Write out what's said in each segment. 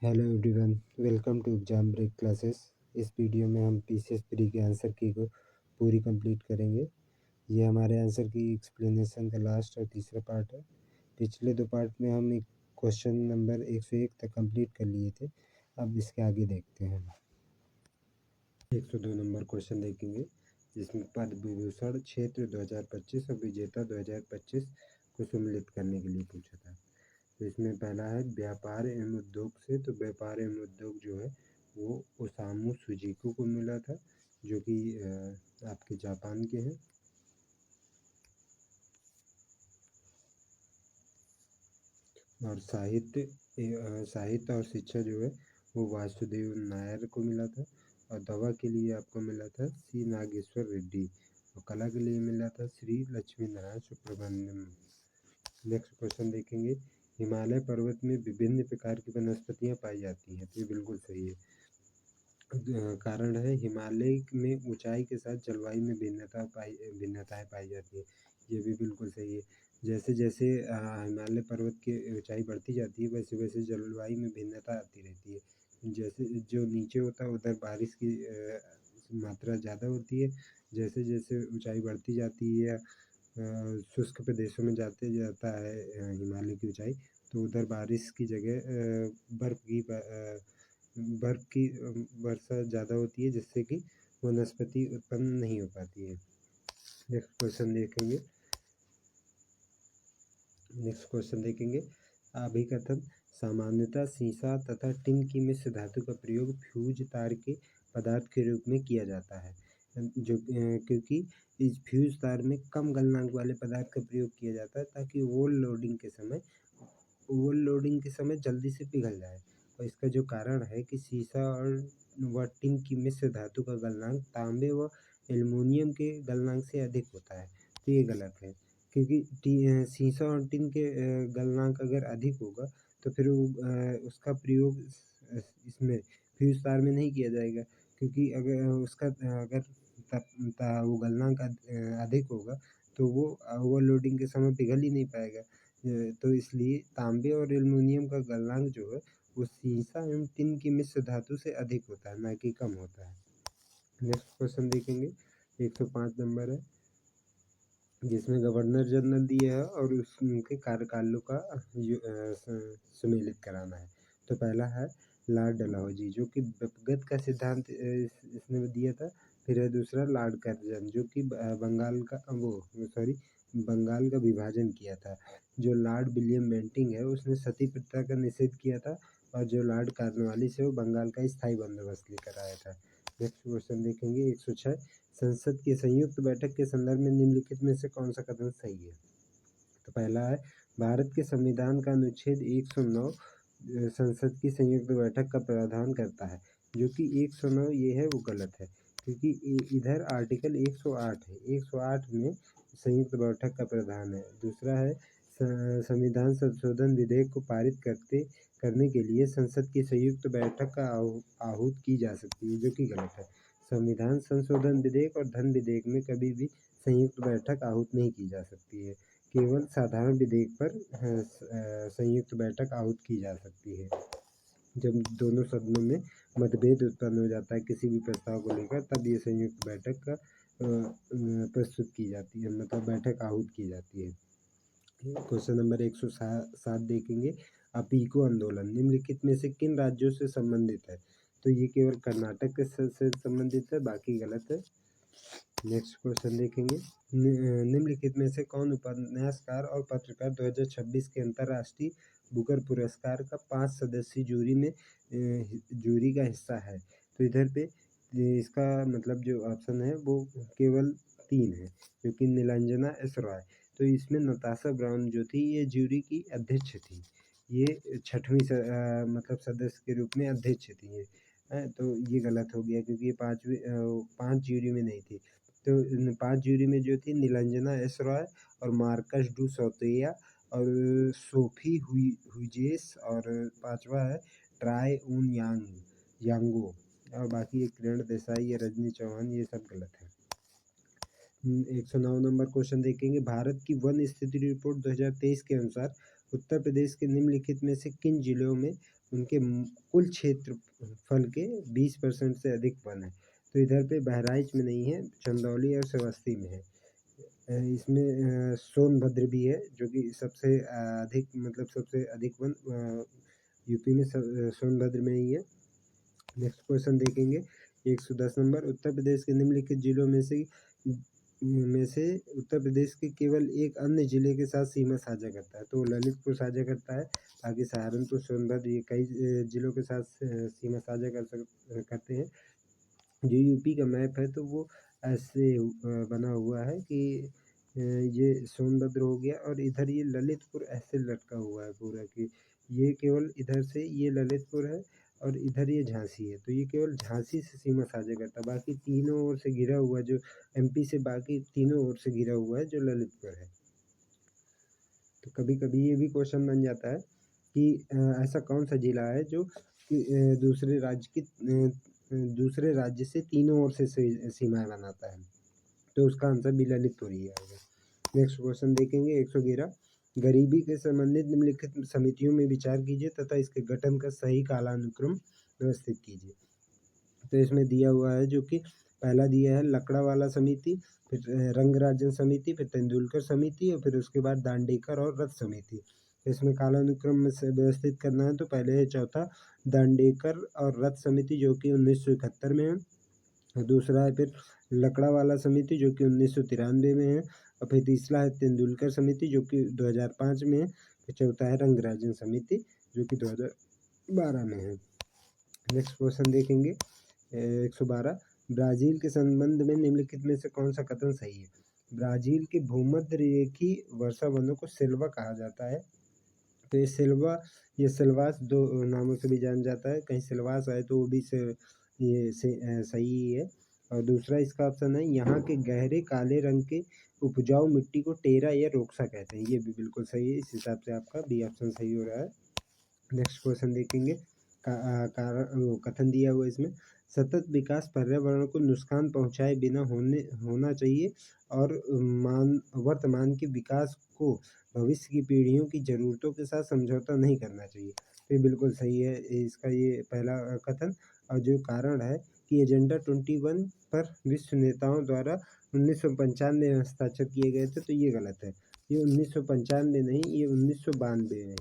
Hello everyone, welcome to exam break classes. इस video में हम पीसीएस प्री के आंसर की को पूरी कंप्लीट करेंगे। ये हमारे आंसर की एक्सप्लेनेशन का लास्ट और तीसरा पार्ट है। पिछले दो पार्ट में हम एक क्वेश्चन नंबर 101 तक कंप्लीट कर लिए थे। अब इसके आगे देखते हैं। 102 नंबर क्वेश्चन देखेंगे, जिसमें पद्म विभूषण क्षेत्र 2025 और विजेता 2025 को सम्मिलित करने के लिए पूछा था। तो इसमें पहला है व्यापार एवं उद्योग से। तो व्यापार एवं उद्योग जो है वो ओसामू सुजुकी को मिला था, जो कि आपके जापान के हैं। और साहित्य और शिक्षा जो है वो वासुदेव नायर को मिला था। और दवा के लिए आपको मिला था सी नागेश्वर रेड्डी। और कला के लिए मिला था श्री लक्ष्मी नारायण सुब्रमण्यम। नेक्स्ट क्वेश्चन देखेंगे, हिमालय पर्वत में विभिन्न प्रकार की वनस्पतियां पाई जाती हैं। तो ये बिल्कुल सही है। कारण है हिमालय में ऊंचाई के साथ जलवायु में भिन्नताएं पाई जाती है। ये भी बिल्कुल सही है। जैसे जैसे हिमालय पर्वत की ऊंचाई बढ़ती जाती है, वैसे वैसे जलवायु में भिन्नता आती रहती है। जैसे जो नीचे होता है उधर बारिश की मात्रा ज़्यादा होती है। जैसे जैसे ऊंचाई बढ़ती जाती है, शुष्क प्रदेशों में जाते जाता है हिमालय की ऊंचाई, तो उधर बारिश की जगह बर्फ की वर्षा ज़्यादा होती है, जिससे कि वनस्पति उत्पन्न नहीं हो पाती है। नेक्स्ट क्वेश्चन देखेंगे, अभिकथन सामान्यतः सीसा तथा टिन की मिश्र धातु का प्रयोग फ्यूज तार के पदार्थ के रूप में किया जाता है, जो क्योंकि इस फ्यूज तार में कम गलनांक वाले पदार्थ का प्रयोग किया जाता है, ताकि ओवरलोडिंग के समय जल्दी से पिघल जाए। और इसका जो कारण है कि सीसा और व टिन की मिश्र धातु का गलनांक तांबे व एल्युमिनियम के गलनांक से अधिक होता है। तो ये गलत है, क्योंकि सीसा और टिन के गलनांक अगर अधिक होगा तो फिर उसका प्रयोग इसमें फ्यूज तार में नहीं किया जाएगा, क्योंकि अगर वो गलनांक अधिक होगा तो वो ओवरलोडिंग के समय पिघल ही नहीं पाएगा। तो इसलिए तांबे और एल्युमिनियम का गलनांक जो है वो सीसा एवं टिन की मिश्र धातु से अधिक होता है, ना कि कम होता है। नेक्स्ट क्वेश्चन देखेंगे, 105 नंबर है, जिसमें गवर्नर जनरल दिए है और उनके कार्यकालों का सुमेलित कराना है। तो पहला है लॉर्ड डलहौजी, जो कि व्यक्तिगत का सिद्धांत इसने दिया था। फिर है दूसरा लॉर्ड कर्जन, जो कि बंगाल का विभाजन किया था। जो लॉर्ड विलियम बेंटिंग है उसने सती प्रथा का निषेध किया था। और जो लॉर्ड कॉर्नवालिस है वो बंगाल का स्थायी बंदोबस्त लेकर आया था। नेक्स्ट क्वेश्चन देखेंगे, 106, संसद की संयुक्त बैठक के संदर्भ में निम्नलिखित में से कौन सा कथन सही है। तो पहला है भारत के संविधान का अनुच्छेद 109 संसद की संयुक्त बैठक का प्रावधान करता है, जो कि 109 ये है वो गलत है, क्योंकि इधर आर्टिकल 108 है। 108 में संयुक्त बैठक का प्रावधान है। दूसरा है संविधान संशोधन विधेयक को पारित करने के लिए संसद की संयुक्त बैठक का आहूत की जा सकती है, जो कि गलत है। संविधान संशोधन विधेयक और धन विधेयक में कभी भी संयुक्त बैठक आहूत नहीं की जा सकती है। केवल साधारण विधेयक पर संयुक्त बैठक आहूत की जा सकती है। जब दोनों सदनों में मतभेद उत्पन्न हो जाता है किसी भी प्रस्ताव को लेकर, तब ये संयुक्त बैठक का प्रस्तुत की जाती है, मतलब बैठक आहूत की जाती है। क्वेश्चन नंबर 107 देखेंगे, अपीको आंदोलन निम्नलिखित में से किन राज्यों से संबंधित है। तो ये केवल कर्नाटक से संबंधित है, बाकी गलत है। नेक्स्ट क्वेश्चन देखेंगे, निम्नलिखित में से कौन उपन्यासकार और पत्रकार 2026 के अंतर्राष्ट्रीय बुकर पुरस्कार का 5 सदस्यीय जूरी का हिस्सा है। तो इधर पे इसका मतलब जो ऑप्शन है वो केवल 3 है, जो कि नीलांजना एस रॉय। तो इसमें नताशा ब्राउन जो थी ये जूरी की अध्यक्ष थी। ये छठवीं मतलब सदस्य के रूप में अध्यक्ष थी ये। तो ये गलत हो गया, क्योंकि ये 5 जूरी में नहीं थी। तो इन 5 जूरी में जो थी नीलांजना एस रॉय और मार्कस डू सौतेया और सोफी हुजेस, और 5वां है ट्राई उन यांगो, और बाकी एक किरण देसाई या रजनी चौहान, ये सब गलत है। 109 नंबर क्वेश्चन देखेंगे, भारत की वन स्थिति रिपोर्ट 2023 के अनुसार उत्तर प्रदेश के निम्नलिखित में से किन जिलों में उनके कुल क्षेत्रफल के 20% से अधिक वन है? तो इधर पे बहराइच में नहीं है, चंदौली और श्रावस्ती में है। इसमें सोनभद्र भी है, जो कि सबसे अधिक मतलब सबसे अधिक वन यूपी में सोनभद्र में ही है। नेक्स्ट क्वेश्चन देखेंगे 110 नंबर, उत्तर प्रदेश के निम्नलिखित जिलों में से उत्तर प्रदेश के केवल एक अन्य जिले के साथ सीमा साझा करता है। तो ललितपुर साझा करता है, बाकी सहारनपुर, सोनभद्र ये कई जिलों के साथ सीमा साझा करते हैं। जो यूपी का मैप है तो वो ऐसे बना हुआ है कि ये सोनभद्र हो गया और इधर ये ललितपुर ऐसे लटका हुआ है पूरा, कि ये केवल इधर से ये ललितपुर है और इधर ये झांसी है, तो ये केवल झांसी से सीमा साझा करता है। बाकी तीनों ओर से घिरा हुआ जो एमपी से, बाकी तीनों ओर से घिरा हुआ है जो ललितपुर है। तो कभी कभी ये भी क्वेश्चन बन जाता है कि ऐसा कौन सा जिला है जो कि दूसरे राज्य से तीनों ओर से सीमाएं बनाता है, तो उसका आंसर भी ललितपुर ही आएगा। नेक्स्ट क्वेश्चन देखेंगे 111, गरीबी के संबंधित निम्नलिखित समितियों में विचार कीजिए तथा इसके गठन का सही कालानुक्रम व्यवस्थित कीजिए। तो इसमें दिया हुआ है जो कि पहला दिया है लकड़ावाला समिति, फिर रंगराजन समिति, फिर तेंदुलकर समिति और फिर उसके बाद दांडेकर और रथ समिति। इसमें कालानुक्रम में से व्यवस्थित करना है तो पहले है चौथा दांडेकर और रथ समिति जो कि 1971 में है, और दूसरा है फिर लकड़ावाला समिति जो कि 1993 में है, और फिर तीसरा है तेंदुलकर समिति जो कि 2005 में है, फिर चौथा है रंगराजन समिति जो कि 2012 में है। नेक्स्ट क्वेश्चन देखेंगे 112, ब्राज़ील के संबंध में निम्नलिखित में से कौन सा कथन सही है? ब्राज़ील के भूमध्य रेखीय वर्षा वनों को सिल्वा कहा जाता है। तो ये सिल्वास दो नामों से भी जाना जाता है, कहीं सिल्वास आए तो वो भी सही ही है। और दूसरा इसका ऑप्शन है, यहाँ के गहरे काले रंग के उपजाऊ मिट्टी को टेरा या रोक्सा कहते हैं, ये भी बिल्कुल सही है। इस हिसाब से आपका बी ऑप्शन सही हो रहा है। नेक्स्ट क्वेश्चन देखेंगे, कथन दिया हुआ इसमें, सतत विकास पर्यावरण को नुकसान पहुँचाए बिना होना चाहिए और वर्तमान के विकास को भविष्य की पीढ़ियों की ज़रूरतों के साथ समझौता नहीं करना चाहिए। तो ये बिल्कुल सही है इसका ये पहला कथन। और जो कारण है कि एजेंडा 21 पर विश्व नेताओं द्वारा 1995 में हस्ताक्षर किए गए थे, तो ये गलत है। ये 1995 नहीं, ये 1992 में है।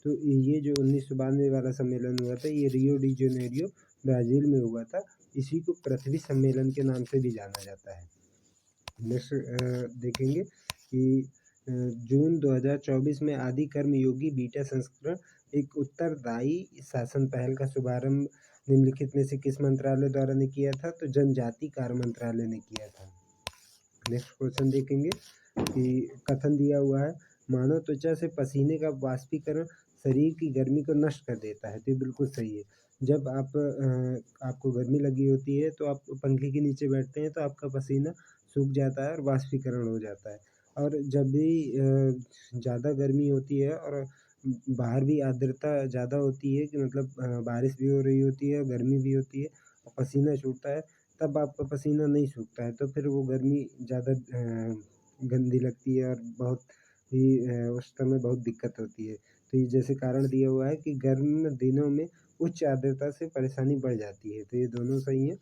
तो ये जो 1992 वाला सम्मेलन हुआ था ये रियो डी जेनेरियो ब्राज़ील में हुआ था। इसी को पृथ्वी सम्मेलन के नाम से भी जाना जाता है। नेक्स्ट देखेंगे कि जून 2024 में आदि कर्मयोगी बीटा संस्करण एक उत्तरदायी शासन पहल का शुभारंभ निम्नलिखित में से किस मंत्रालय द्वारा ने किया था? तो जनजाति कार्य मंत्रालय ने किया था। नेक्स्ट क्वेश्चन देखेंगे कि कथन दिया हुआ है, मानव त्वचा से पसीने का वाष्पीकरण शरीर की गर्मी को नष्ट कर देता है, तो ये बिल्कुल सही है। जब आपको गर्मी लगी होती है तो आप पंखे के नीचे बैठते हैं तो आपका पसीना सूख जाता है और वाष्पीकरण हो जाता है। और जब भी ज़्यादा गर्मी होती है और बाहर भी आर्द्रता ज़्यादा होती है, कि मतलब बारिश भी हो रही होती है, गर्मी भी होती है और पसीना छूटता है, तब आपका पसीना नहीं सूखता है, तो फिर वो गर्मी ज़्यादा गंदी लगती है और बहुत ही उस समय बहुत दिक्कत होती है। तो ये जैसे कारण दिया हुआ है कि गर्म दिनों में उच्च आर्द्रता से परेशानी बढ़ जाती है, तो ये दोनों सही हैं।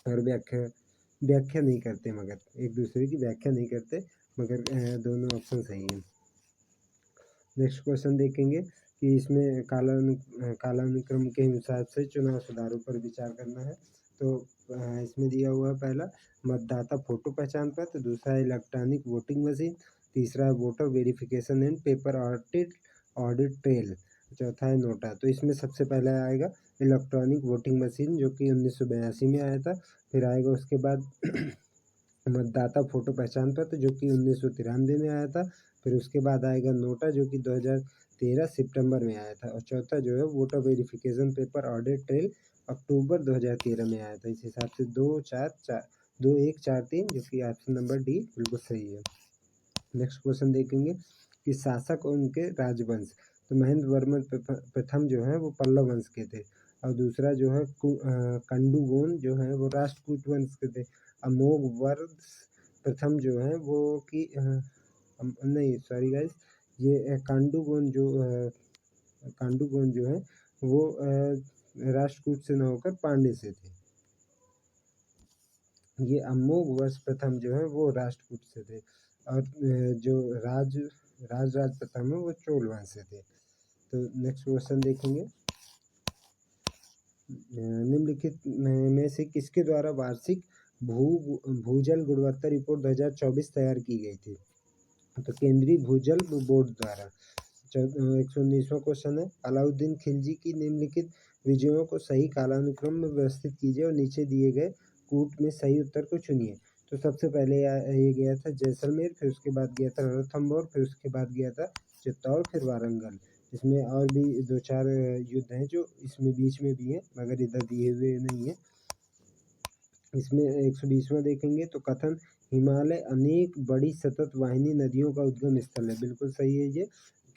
और व्याख्या नहीं करते, मगर एक दूसरे की व्याख्या नहीं करते, मगर दोनों ऑप्शन सही हैं। नेक्स्ट क्वेश्चन देखेंगे कि इसमें कालानुक्रम के हिसाब से चुनाव सुधारों पर विचार करना है। तो इसमें दिया हुआ है, पहला मतदाता फोटो पहचान पत्र, दूसरा है इलेक्ट्रॉनिक वोटिंग मशीन, तीसरा है voter verification and paper audit trail, चौथा है नोटा। तो इसमें सबसे पहला आएगा इलेक्ट्रॉनिक वोटिंग मशीन जो कि 1982 में आया था। फिर आएगा उसके बाद मतदाता फोटो पहचान पत्र जो कि 1993 में आया था। फिर उसके बाद आएगा नोटा जो कि 2013 सितंबर में आया था, और चौथा जो है voter verification paper audit trail October 2013 में आया था। इस हिसाब से 2 1 4 3 जो कि ऑप्शन नंबर डी बिल्कुल सही है। नेक्स्ट क्वेश्चन देखेंगे कि शासक और उनके राजवंश। तो महेंद्र वर्मन प्रथम जो है वो पल्लव वंश के थे, और दूसरा जो है कंडुगोन जो है वो राष्ट्रकूट वंश के थे। अमोघवर्ष प्रथम जो है वो कि नहीं सॉरी गाइस, ये कांडूगोन जो है वो राष्ट्रकूट से न होकर पांड्य से थे। ये अमोघवर्ष प्रथम जो है वो राष्ट्रकूट से थे और जो राज प्रथम है वो चोल वंश से थे। तो नेक्स्ट क्वेश्चन देखेंगे, निम्नलिखित में से किसके द्वारा वार्षिक भूजल गुणवत्ता रिपोर्ट 2024 तैयार की गई थी? तो केंद्रीय भूजल बोर्ड द्वारा। 119वां क्वेश्चन है, अलाउद्दीन खिलजी की निम्नलिखित विजयों को सही कालानुक्रम में व्यवस्थित कीजिए और नीचे दिए गए कूट में सही उत्तर को चुनिए। तो सबसे पहले ये गया था जैसलमेर, फिर उसके बाद गया था रणथंभौर, फिर उसके बाद गया था चित्तौड़, फिर वारंगल। इसमें और भी 2-4 युद्ध हैं जो इसमें बीच में भी हैं मगर इधर दिए हुए नहीं है। इसमें 120वां देखेंगे तो कथन हिमालय अनेक बड़ी सतत वाहिनी नदियों का उद्गम स्थल है। बिल्कुल सही है ये,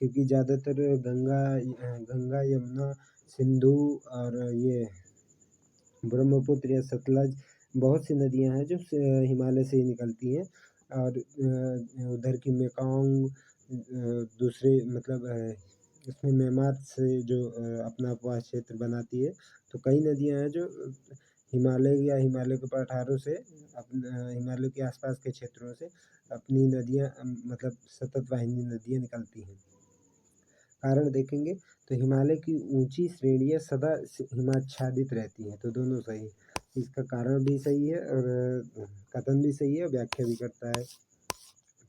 क्योंकि ज़्यादातर गंगा, यमुना, सिंधु और ये ब्रह्मपुत्र या सतलज बहुत सी नदियां हैं जो हिमालय से ही निकलती हैं। और उधर की मेकॉन्ग दूसरे मतलब इसमें म्यांमार से जो अपना उपवास क्षेत्र बनाती है। तो कई नदियां हैं जो हिमालय के पठारों से हिमालय के आसपास के क्षेत्रों से अपनी नदियां मतलब सतत वाहिनी नदियां निकलती हैं। कारण देखेंगे तो हिमालय की ऊंची श्रेणियां सदा हिमाच्छादित रहती हैं। तो दोनों सही, इसका कारण भी सही है और कथन भी सही है और व्याख्या भी करता है।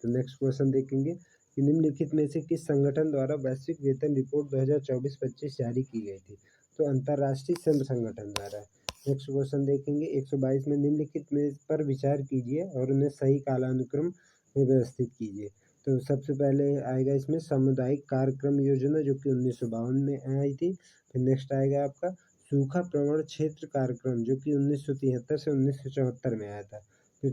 तो नेक्स्ट क्वेश्चन देखेंगे कि निम्नलिखित में से किस संगठन द्वारा वैश्विक वेतन रिपोर्ट 2024-25 जारी की गई थी? तो अंतर्राष्ट्रीय श्रम संगठन द्वारा। नेक्स्ट क्वेश्चन देखेंगे 122 में निम्नलिखित में पर विचार कीजिए और उन्हें सही कालानुक्रम में व्यवस्थित कीजिए। तो सबसे पहले आएगा इसमें सामुदायिक कार्यक्रम योजना जो कि 1952 में आई थी। फिर नेक्स्ट आएगा आपका सूखा प्रवण क्षेत्र कार्यक्रम जो कि 1973 से 1974 में आया था। फिर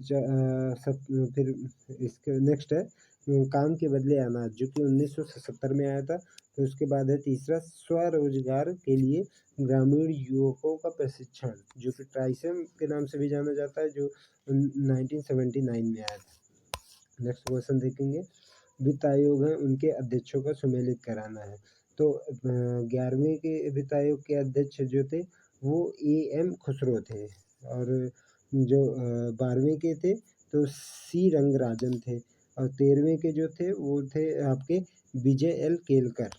इसके नेक्स्ट है काम के बदले अनाज जो कि 1970 में आया था। फिर उसके बाद है तीसरा स्वरोजगार के लिए ग्रामीण युवकों का प्रशिक्षण जो कि ट्राइसम के नाम से भी जाना जाता है, जो 1979 में आया था। नेक्स्ट क्वेश्चन देखेंगे, वित्त आयोग है उनके अध्यक्षों का सुमेलित कराना है। तो 11वें के वित्त आयोग के अध्यक्ष जो थे वो AM खुसरो थे और जो 12वें के थे तो C रंगराजन थे और 13वें के जो थे वो थे आपके विजय L केलकर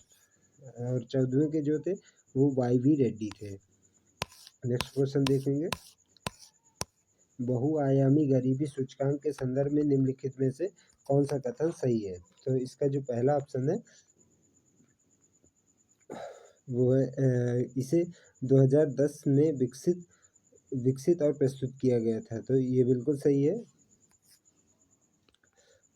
और 14वें के जो थे वो YV रेड्डी थे। नेक्स्ट क्वेश्चन देखेंगे, बहुआयामी गरीबी सूचकांक के संदर्भ में निम्नलिखित में से कौन सा कथन सही है? तो इसका जो पहला ऑप्शन है वो है इसे 2010 में विकसित और प्रस्तुत किया गया था। तो ये बिल्कुल सही है।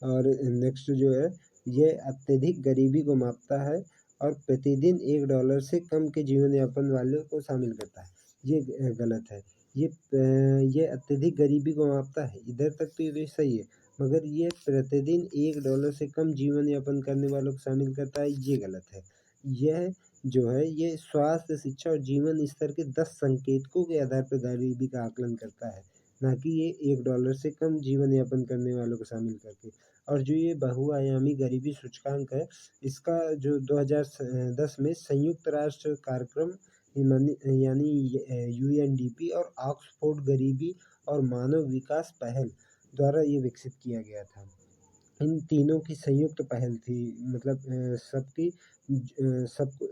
और नेक्स्ट जो है ये अत्यधिक गरीबी को मापता है और प्रतिदिन $1 से कम के जीवन यापन वालों को शामिल करता है। ये गलत है। ये अत्यधिक गरीबी को मापता है, इधर तक तो ये सही है, मगर ये प्रतिदिन $1 से कम जीवन यापन करने वालों को शामिल करता है, ये गलत है। यह जो है ये स्वास्थ्य, शिक्षा और जीवन स्तर के 10 संकेतकों के आधार पर गरीबी का आकलन करता है, ना कि ये $1 से कम जीवन यापन करने वालों को शामिल करके। और जो ये बहुआयामी गरीबी सूचकांक है इसका जो 2010 में संयुक्त राष्ट्र कार्यक्रम यानी UNDP और ऑक्सफोर्ड गरीबी और मानव विकास पहल द्वारा ये विकसित किया गया था। इन तीनों की संयुक्त पहल थी, मतलब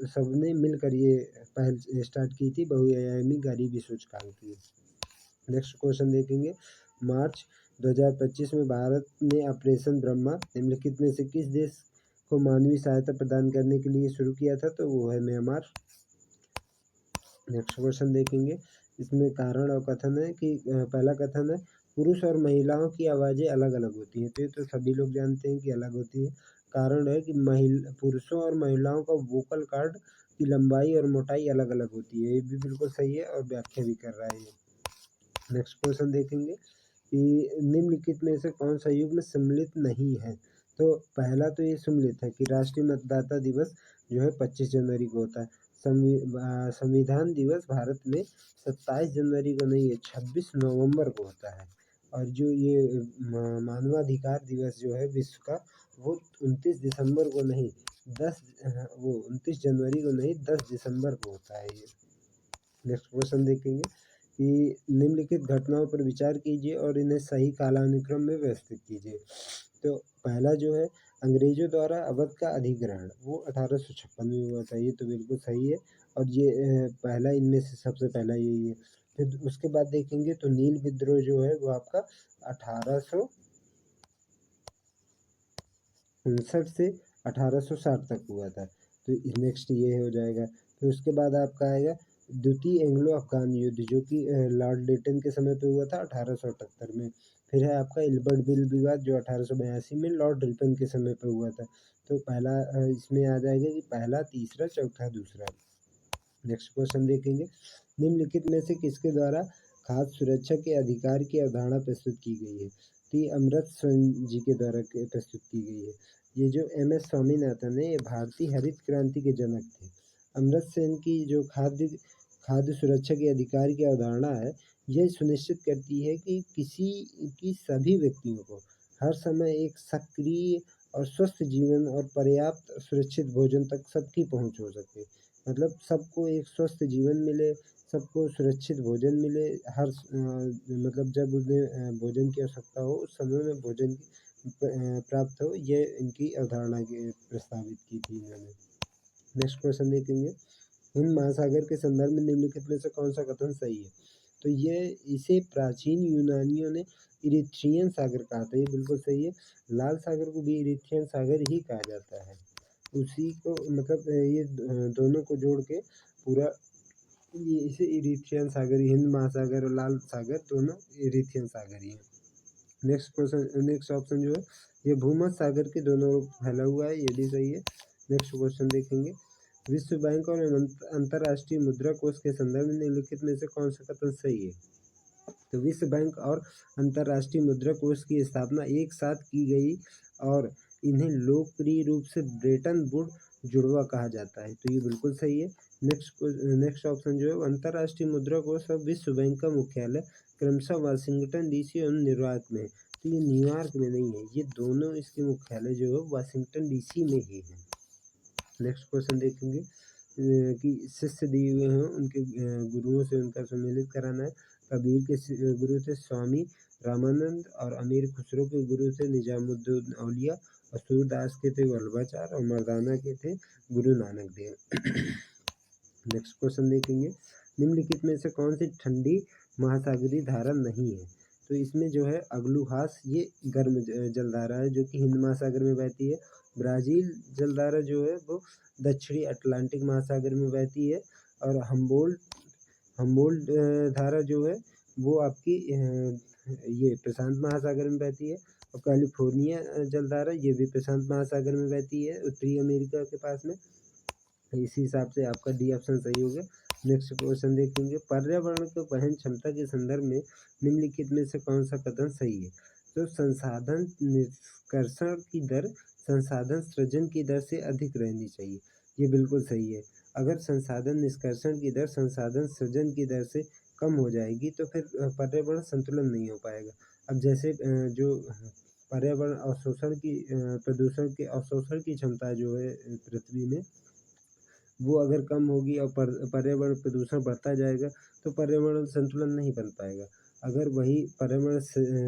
सबने मिलकर ये पहल स्टार्ट की थी बहुआयामी गरीबी सूचकांक की। नेक्स्ट क्वेश्चन देखेंगे, मार्च 2025 में भारत ने ऑपरेशन ब्रह्मा निम्नलिखित में से किस देश को मानवीय सहायता प्रदान करने के लिए शुरू किया था? तो वो है म्यांमार। नेक्स्ट क्वेश्चन देखेंगे, इसमें कारण और कथन है कि पहला कथन है पुरुष और महिलाओं की आवाज़ें अलग अलग होती हैं। तो ये तो सभी लोग जानते हैं कि अलग होती हैं। कारण है कि पुरुषों और महिलाओं का वोकल कॉर्ड की लंबाई और मोटाई अलग अलग होती है। ये भी बिल्कुल सही है और व्याख्या भी कर रहा है ये। नेक्स्ट क्वेश्चन देखेंगे कि निम्नलिखित में से कौन सा युग्म सम्मिलित नहीं है? तो पहला तो ये सम्मिलित है कि राष्ट्रीय मतदाता दिवस जो है 25 जनवरी को होता है। संविधान दिवस भारत में 27 जनवरी को नहीं है, 26 नवंबर को होता है। और जो ये मानवाधिकार दिवस जो है विश्व का वो 29 दिसंबर को नहीं 29 जनवरी को नहीं 10 दिसंबर को होता है ये। नेक्स्ट क्वेश्चन देखेंगे कि निम्नलिखित घटनाओं पर विचार कीजिए और इन्हें सही कालानुक्रम में व्यवस्थित कीजिए। तो पहला जो है अंग्रेजों द्वारा अवध का अधिग्रहण, वो 1856 में हुआ था, ये तो बिल्कुल सही है। और ये पहला इनमें से सबसे पहला यही है। फिर उसके बाद देखेंगे तो नील विद्रोह जो है वो आपका 1859 से 1860 तक हुआ था। तो नेक्स्ट ये हो जाएगा। फिर उसके बाद आपका आएगा द्वितीय एंग्लो अफगान युद्ध, जो कि लॉर्ड लिटन के समय पे हुआ था 1878 में। फिर है आपका इल्बर्ट बिल विवाद, जो 1882 में लॉर्ड रिपन के समय पे हुआ था। तो पहला इसमें आ जाएगा कि पहला, तीसरा, चौथा, दूसरा। नेक्स्ट क्वेश्चन देखेंगे निम्नलिखित में से किसके द्वारा खाद्य सुरक्षा के अधिकार की अवधारणा प्रस्तुत की गई है। तो ये अमृत सेन जी के द्वारा प्रस्तुत की गई है। ये जो MS स्वामीनाथन है, ये भारतीय हरित क्रांति के जनक थे। अमृत सेन की जो खाद्य सुरक्षा के अधिकार की अवधारणा है, यह सुनिश्चित करती है कि किसी की सभी व्यक्तियों को हर समय एक सक्रिय और स्वस्थ जीवन और पर्याप्त सुरक्षित भोजन तक सबकी पहुंच हो सके। मतलब सबको एक स्वस्थ जीवन मिले, सबको सुरक्षित भोजन मिले, मतलब जब उन्हें भोजन की आवश्यकता हो उस समय में भोजन प्राप्त हो, ये इनकी अवधारणा की प्रस्तावित की थी इन्होंने। नेक्स्ट क्वेश्चन देखेंगे हिंद महासागर के संदर्भ में निम्नलिखित में से कौन सा कथन सही है। तो ये इसे प्राचीन यूनानियों ने इरिथ्रियन सागर कहा था, ये बिल्कुल सही है। लाल सागर को भी इरिथ्रियन सागर ही कहा जाता है। उसी को मतलब ये दोनों को जोड़ के पूरा ये इसे इरिथ्रियन सागर, हिंद महासागर और लाल सागर दोनों इरिथ्रियन सागर ही है। नेक्स्ट ऑप्शन जो है ये भूमध्य सागर के दोनों ओर फैला हुआ है, ये भी सही है। नेक्स्ट क्वेश्चन देखेंगे विश्व बैंक और अंतर्राष्ट्रीय मुद्रा कोष के संदर्भ में निम्नलिखित में से कौन सा कथन सही है। तो विश्व बैंक और अंतर्राष्ट्रीय मुद्रा कोष की स्थापना एक साथ की गई और इन्हें लोकप्रिय रूप से ब्रेटन वुड जुड़वा कहा जाता है, तो ये बिल्कुल सही है। नेक्स्ट ऑप्शन जो है अंतर्राष्ट्रीय मुद्रा कोष और विश्व बैंक का मुख्यालय क्रमशः वाशिंगटन DC एवं न्यूयॉर्क में, तो ये न्यूयॉर्क में नहीं है, ये दोनों इसके मुख्यालय जो है वाशिंगटन DC में ही है। नेक्स्ट क्वेश्चन देखेंगे कि शिष्य दिए हुए हैं उनके गुरुओं से उनका सम्मिलित कराना है। कबीर के गुरु थे स्वामी रामानंद और अमीर खुसरो के गुरु थे निजामुद्दीन औलिया और सूरदास के थे वल्लभाचार्य और मर्दाना के थे गुरु नानक देव। नेक्स्ट क्वेश्चन देखेंगे निम्नलिखित में से कौन सी ठंडी महासागरीय धारा नहीं है। तो इसमें जो है अग्लुहास, ये गर्म जलधारा है जो कि हिंद महासागर में बहती है। ब्राज़ील जलधारा जो है वो दक्षिणी अटलांटिक महासागर में बहती है। और हम्बोल्ट धारा जो है वो आपकी ये प्रशांत महासागर में बहती है। और कैलिफोर्निया जलधारा ये भी प्रशांत महासागर में बहती है, उत्तरी अमेरिका के पास में। इसी हिसाब से आपका डी ऑप्शन सही हो गया। नेक्स्ट क्वेश्चन देखेंगे पर्यावरण को वहन क्षमता के संदर्भ में निम्नलिखित में से कौन सा कथन सही है। तो संसाधन निष्कर्षण की दर संसाधन सृजन की दर से अधिक रहनी चाहिए, ये बिल्कुल सही है। अगर संसाधन निष्कर्षण की दर संसाधन सृजन की दर से कम हो जाएगी तो फिर पर्यावरण संतुलन नहीं हो पाएगा। अब जैसे जो पर्यावरण अवशोषण की प्रदूषण के अवशोषण की क्षमता जो है पृथ्वी में, वो अगर कम होगी और पर्यावरण प्रदूषण बढ़ता जाएगा तो पर्यावरण संतुलन नहीं बन पाएगा। अगर वही पर्यावरण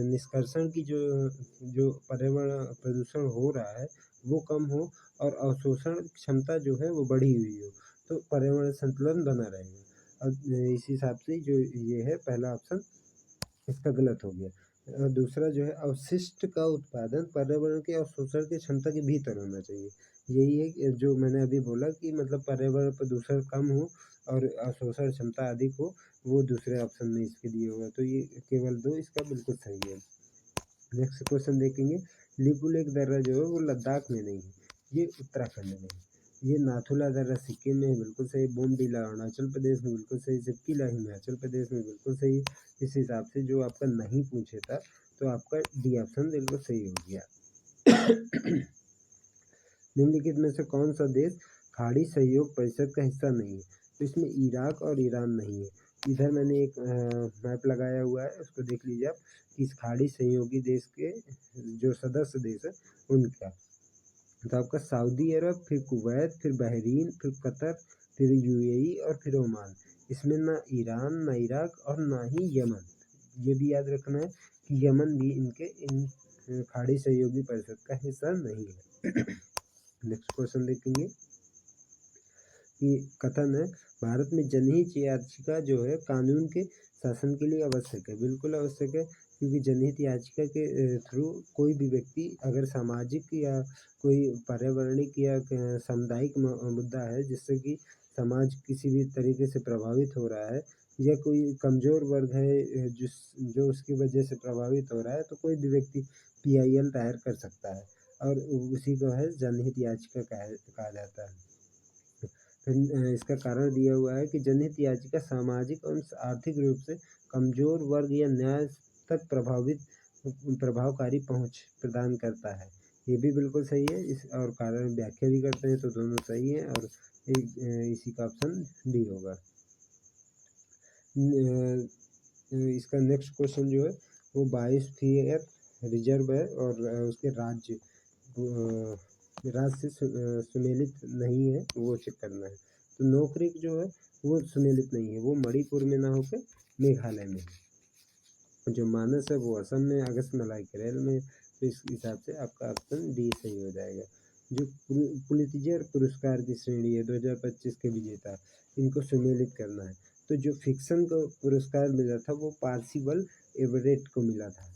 निष्कर्षण की जो पर्यावरण प्रदूषण हो रहा है वो कम हो और अवशोषण क्षमता जो है वो बढ़ी हुई हो, तो पर्यावरण संतुलन बना रहेगा। अब इस हिसाब से जो ये है पहला ऑप्शन इसका गलत हो गया। और दूसरा जो है अवशिष्ट का उत्पादन पर्यावरण के अवशोषण की क्षमता के भीतर होना चाहिए। यही है कि जो मैंने अभी बोला कि मतलब पर्यावरण प्रदूषण कम हो और अवशोषण क्षमता अधिक हो, वो दूसरे ऑप्शन में इसके लिए होगा। तो ये केवल 2 इसका बिल्कुल सही है। नेक्स्ट क्वेश्चन देखेंगे लिपुलेख दर्रा जो है वो लद्दाख में नहीं है, ये उत्तराखंड में है। ये नाथुला दर्रा सिक्किम में है, बिल्कुल सही। बोमडीला अरुणाचल प्रदेश में, बिल्कुल सही। सिक्किला हिमाचल प्रदेश में, बिल्कुल सही। इस हिसाब से जो आपका नहीं पूछे था तो आपका डी ऑप्शन बिल्कुल सही हो गया। निम्नलिखित में से कौन सा देश खाड़ी सहयोग परिषद का हिस्सा नहीं है। तो इसमें इराक और ईरान नहीं है। इधर मैंने एक मैप लगाया हुआ है, उसको देख लीजिए आप। इस खाड़ी सहयोगी देश के जो सदस्य देश है उनका तो आपका सऊदी अरब, फिर कुवैत, फिर बहरीन, फिर कतर, फिर यूएई और फिर ओमान। इसमें ना ईरान, ना इराक और ना ही यमन। ये भी याद रखना है कि यमन भी इनके इन खाड़ी सहयोगी परिषद का हिस्सा नहीं है। नेक्स्ट क्वेश्चन देखेंगे कि कथन है भारत में जनहित याचिका जो है कानून के शासन के लिए आवश्यक है। बिल्कुल आवश्यक है, क्योंकि जनहित याचिका के थ्रू कोई भी व्यक्ति अगर सामाजिक या कोई पर्यावरणिक या सामुदायिक मुद्दा है जिससे कि समाज किसी भी तरीके से प्रभावित हो रहा है, या कोई कमजोर वर्ग है जो उसकी वजह से प्रभावित हो रहा है, तो कोई भी व्यक्ति PIL दायर कर सकता है और उसी को है जनहित याचिका कहा जाता है। इसका कारण दिया हुआ है कि जनहित याचिका सामाजिक और आर्थिक रूप से कमजोर वर्ग या न्याय तक प्रभावकारी पहुंच प्रदान करता है। ये भी बिल्कुल सही है। इस और कारण व्याख्या भी करते हैं तो दोनों सही है और इसी का ऑप्शन डी होगा। इसका नेक्स्ट क्वेश्चन जो है वो बायोस्फीयर रिजर्व है और उसके राज्य से सुमेलित नहीं है, वो चेक करना है। तो नोक्रेक जो है वो सुमेलित नहीं है, वो मणिपुर में ना होकर मेघालय में है। जो मानस है वो असम में, अगस्तमलाई केरल में। तो इस हिसाब से आपका ऑप्शन डी सही हो जाएगा। जो पुलित्जर पुरस्कार की श्रेणी है 2025 के विजेता, इनको सुमेलित करना है। तो जो फिक्शन को पुरस्कार मिला था वो पार्सिबल एवरेट को मिला था,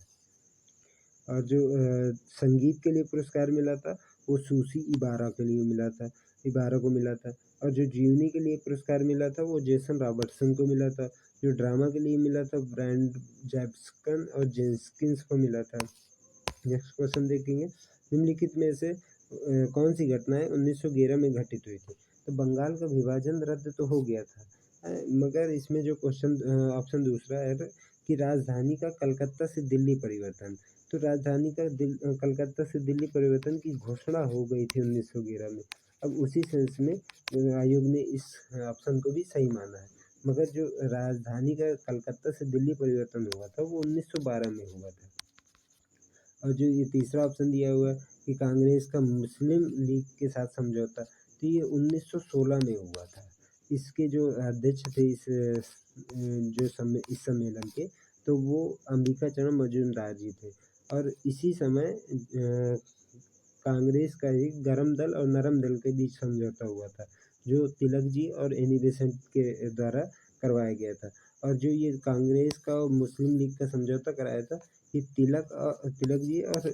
और जो संगीत के लिए पुरस्कार मिला था वो सूसी इबारा के लिए मिला था, इबारा को मिला था। और जो जीवनी के लिए पुरस्कार मिला था वो जेसन रॉबर्टसन को मिला था। जो ड्रामा के लिए मिला था ब्रांड जैब्स्कन और जेंकिंस को मिला था। नेक्स्ट क्वेश्चन देखेंगे, निम्नलिखित में से कौन सी घटनाएं 1911 में घटित हुई थी। तो बंगाल का विभाजन रद्द तो हो गया था, मगर इसमें जो क्वेश्चन ऑप्शन दूसरा है कि राजधानी का कलकत्ता से दिल्ली परिवर्तन। तो राजधानी का कलकत्ता से दिल्ली परिवर्तन की घोषणा हो गई थी 1911 में। अब उसी सेंस में आयोग ने इस ऑप्शन को भी सही माना है, मगर जो राजधानी का कलकत्ता से दिल्ली परिवर्तन हुआ था वो 1912 में हुआ था। और जो ये तीसरा ऑप्शन दिया हुआ है कि कांग्रेस का मुस्लिम लीग के साथ समझौता, तो ये 1916 में हुआ था। इसके जो अध्यक्ष थे इस सम्मेलन के, तो वो अंबिकाचरण मजूमदार जी थे। और इसी समय कांग्रेस का एक गरम दल और नरम दल के बीच समझौता हुआ था, जो तिलक जी और एनी बेसेंट के द्वारा करवाया गया था। और जो ये कांग्रेस का और मुस्लिम लीग का समझौता कराया था, ये तिलक जी और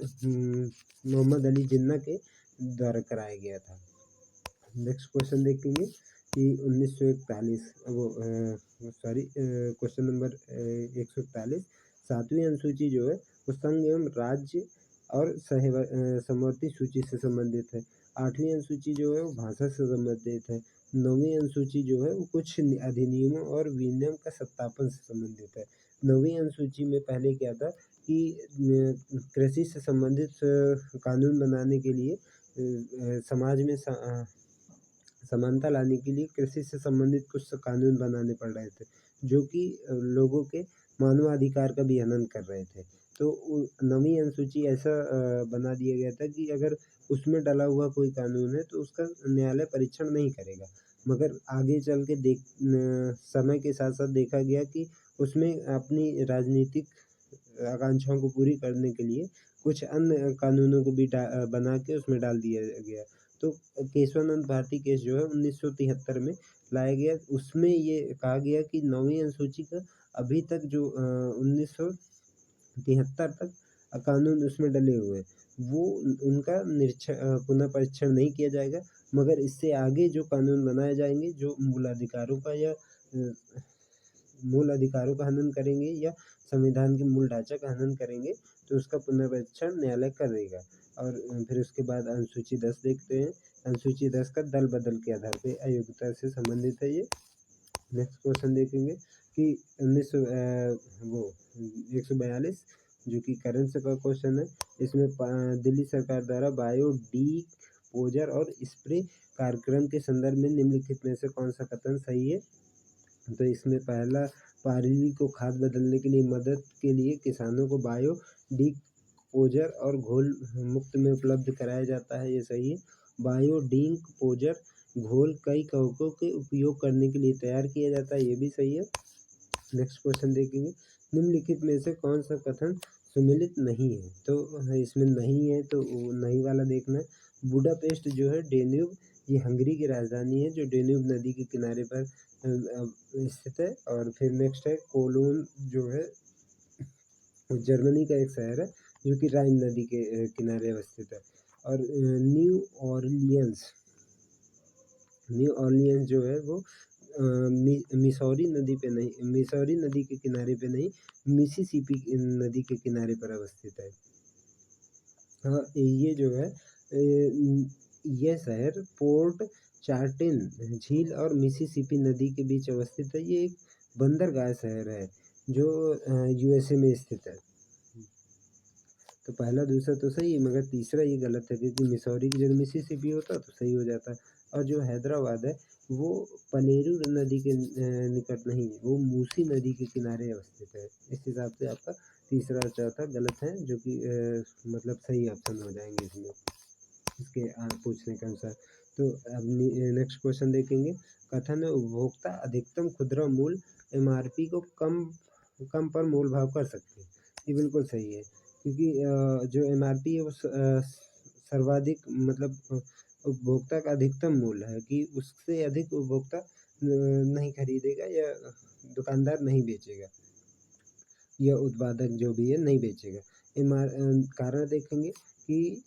मोहम्मद अली जिन्ना के द्वारा कराया गया था। नेक्स्ट क्वेश्चन देखेंगे कि 1941 क्वेश्चन नंबर 141, 7वीं अनुसूची जो है वो संघ एवं राज्य और समवर्ती सूची से संबंधित है। 8वीं अनुसूची जो है वो भाषा से संबंधित है। 9वीं अनुसूची जो है वो कुछ अधिनियमों और विनियम का सत्यापन से संबंधित है। 9वीं अनुसूची में पहले क्या था कि कृषि से संबंधित कानून बनाने के लिए समाज में समानता लाने के लिए कृषि से संबंधित कुछ कानून बनाने पड़ रहे थे, जो कि लोगों के मानवाधिकार का भी हनन कर रहे थे। तो 9वीं अनुसूची ऐसा बना दिया गया था कि अगर उसमें डला हुआ कोई कानून है तो उसका न्यायालय परीक्षण नहीं करेगा, मगर आगे चल के समय के साथ साथ देखा गया कि उसमें अपनी राजनीतिक आकांक्षाओं को पूरी करने के लिए कुछ अन्य कानूनों को भी बना के उसमें डाल दिया गया। तो केशवानंद भारती केस जो है 1973 में लाया गया। उसमें ये कहा गया कि 9वीं अनुसूची का अभी तक जो 1973 तक कानून उसमें डले हुए हैं, वो उनका पुनः परीक्षण नहीं किया जाएगा, मगर इससे आगे जो कानून बनाए जाएंगे जो मूल अधिकारों का हनन करेंगे या संविधान के मूल ढांचा का हनन करेंगे, तो उसका पुनर्परीक्षण न्यायालय करेगा। और फिर उसके बाद अनुसूची 10 देखते हैं। अनुसूची 10 का दल बदल के आधार पे अयोग्यता से संबंधित है ये। नेक्स्ट क्वेश्चन देखेंगे कि 142 जो कि करंट का क्वेश्चन है। इसमें दिल्ली सरकार द्वारा बायोडीपोजर और स्प्रे कार्यक्रम के संदर्भ में निम्नलिखित में से कौन सा कथन सही है। तो इसमें पहला, पारिली को खाद बदलने के लिए मदद के लिए किसानों को बायो डी पोजर और घोल मुक्त में उपलब्ध कराया जाता है, ये सही है। बायोडिंक पोजर घोल कई कवकों के उपयोग करने के लिए तैयार किया जाता है, ये भी सही है। नेक्स्ट क्वेश्चन देखेंगे, निम्नलिखित में से कौन सा कथन सुमेलित नहीं है? तो इसमें नहीं है तो नहीं वाला देखना है। बुडापेस्ट जो है डेन्यूब, ये हंगरी की राजधानी है जो डेन्यूब नदी के किनारे पर स्थित है। और फिर नेक्स्ट है कोलोन जो है जर्मनी का एक शहर है जो कि राइन नदी के किनारे अवस्थित है। और न्यू ऑर्लियंस जो है वो मिसौरी नदी पे नहीं, मिसौरी नदी के किनारे पे नहीं, मिसिसिपी नदी के किनारे पर अवस्थित है। हाँ, ये जो है यह शहर पोर्ट चार्ल्टन झील और मिसिसिपी नदी के बीच अवस्थित है। ये एक बंदरगाह शहर है जो यूएसए में स्थित है। तो पहला दूसरा तो सही है मगर तीसरा ये गलत है क्योंकि मिसौरी की जगह मिसिसिपी होता तो सही हो जाता। और जो हैदराबाद है वो पलेरू नदी के निकट नहीं है, वो मूसी नदी के किनारे अवस्थित है। इस हिसाब से आपका तीसरा और चौथा गलत है जो कि मतलब सही ऑप्शन हो जाएंगे इसमें इसके पूछने के अनुसार। तो अब नेक्स्ट क्वेश्चन देखेंगे, कथन है उपभोक्ता अधिकतम खुदरा मूल्य एमआरपी को कम पर मोल भाव कर सकते हैं, ये बिल्कुल सही है क्योंकि जो एमआरपी है वो सर्वाधिक मतलब उपभोक्ता का अधिकतम मूल्य है कि उससे अधिक उपभोक्ता नहीं खरीदेगा या दुकानदार नहीं बेचेगा या उत्पादक जो भी है नहीं बेचेगा। कारण देखेंगे कि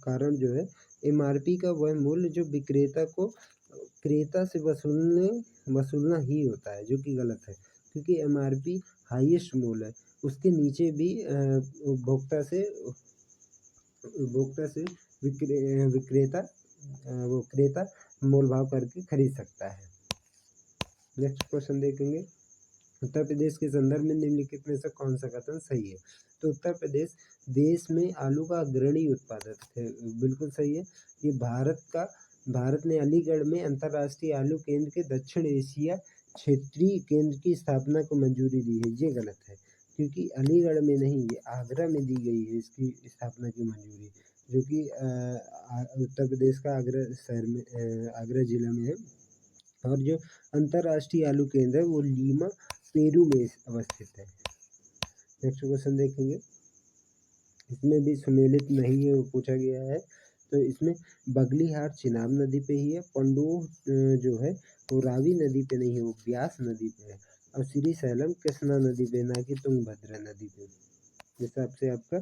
कारण जो है एमआरपी का वह मूल्य जो विक्रेता को क्रेता से वसूलना ही होता है जो कि गलत है क्योंकि एमआरपी हाईएस्ट मूल्य है, उसके नीचे भी उपभोक्ता से क्रेता मोल भाव करके खरीद सकता है। नेक्स्ट क्वेश्चन देखेंगे, उत्तर प्रदेश के संदर्भ में निम्नलिखित में से कौन सा कथन सही है? तो उत्तर प्रदेश देश में आलू का अग्रणी उत्पादक है, बिल्कुल सही है। ये भारत ने अलीगढ़ में अंतर्राष्ट्रीय आलू केंद्र के दक्षिण एशिया क्षेत्रीय केंद्र की स्थापना को मंजूरी दी है, ये गलत है क्योंकि अलीगढ़ में नहीं, ये आगरा में दी गई है इसकी स्थापना की मंजूरी, जो कि उत्तर प्रदेश का आगरा शहर में आगरा जिला में है। और जो अंतर्राष्ट्रीय आलू केंद्र है वो लीमा पेरू में अवस्थित है। नेक्स्ट क्वेश्चन देखेंगे, इसमें भी सुमेलित नहीं है वो पूछा गया है। तो इसमें बगलीहार चिनाब नदी पे ही है, पंडोह जो है वो रावी नदी पे नहीं है, वो ब्यास नदी पे है। और श्रीशैलम कृष्णा नदी पे, ना कि तुंगभद्रा नदी पे। इस हिसाब से आपका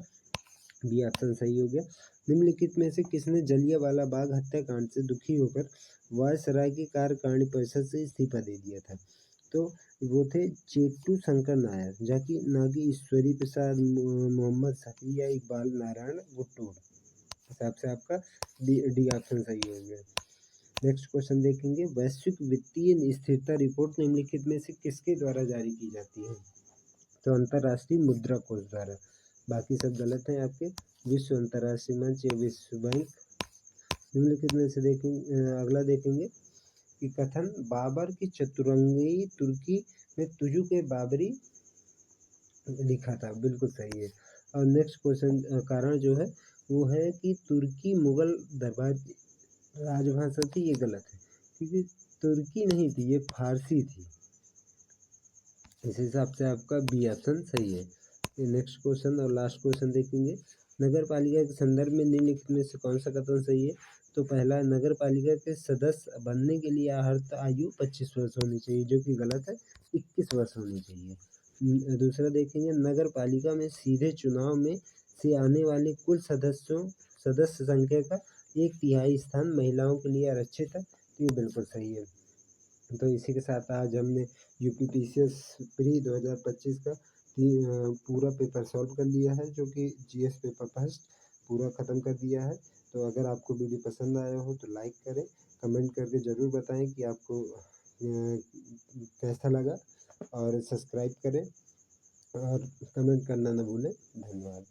बी ऑप्शन सही हो गया। निम्नलिखित में से किसने जलियांवाला बाग हत्याकांड से दुखी होकर वायसराय की कार्यकारिणी परिषद से इस्तीफा दे दिया था? तो वो थे चेट्टू शंकर नायर, जाकि नागी ईश्वरी प्रसाद, मोहम्मद शफी या इकबाल नारायण गुट्टूर। हिसाब से आपका डी ऑप्शन सही हो गया। नेक्स्ट क्वेश्चन देखेंगे, वैश्विक वित्तीय स्थिरता रिपोर्ट निम्नलिखित में से किसके द्वारा जारी की जाती है? तो अंतर्राष्ट्रीय मुद्रा कोष द्वारा। बाकी सब गलत हैं आपके। विश्व अंतर्राष्ट्रीय मंच या विश्व बैंक। निम्नलिखित में से अगला देखेंगे कि कथन बाबर की चतुरंगी तुर्की में तुजु के बाबरी लिखा था, बिल्कुल सही है। और नेक्स्ट क्वेश्चन कारण जो है वो है कि तुर्की मुगल दरबार की राजभाषा थी, ये गलत है क्योंकि तुर्की नहीं थी, ये फारसी थी। इस हिसाब से आपका बी ऑप्शन सही है। नेक्स्ट क्वेश्चन और लास्ट क्वेश्चन देखेंगे, नगर पालिका के संदर्भ में निम्नलिखित में से कौन सा कथन सही है? तो पहला, नगर पालिका के सदस्य बनने के लिए अर्हता आयु 25 वर्ष होनी चाहिए, जो कि गलत है, 21 वर्ष होनी चाहिए। दूसरा देखेंगे, नगर पालिका में सीधे चुनाव में से आने वाले कुल सदस्य संख्या का 1/3 स्थान महिलाओं के लिए आरक्षित है, तो ये बिल्कुल सही है। तो इसी के साथ आज हमने यूपीपीसीएस प्री 2025 का पूरा पेपर सॉल्व कर लिया है, जो कि जीएस पेपर फर्स्ट पूरा ख़त्म कर दिया है। तो अगर आपको वीडियो पसंद आया हो तो लाइक करें, कमेंट करके ज़रूर बताएं कि आपको कैसा लगा, और सब्सक्राइब करें और कमेंट करना न भूलें। धन्यवाद।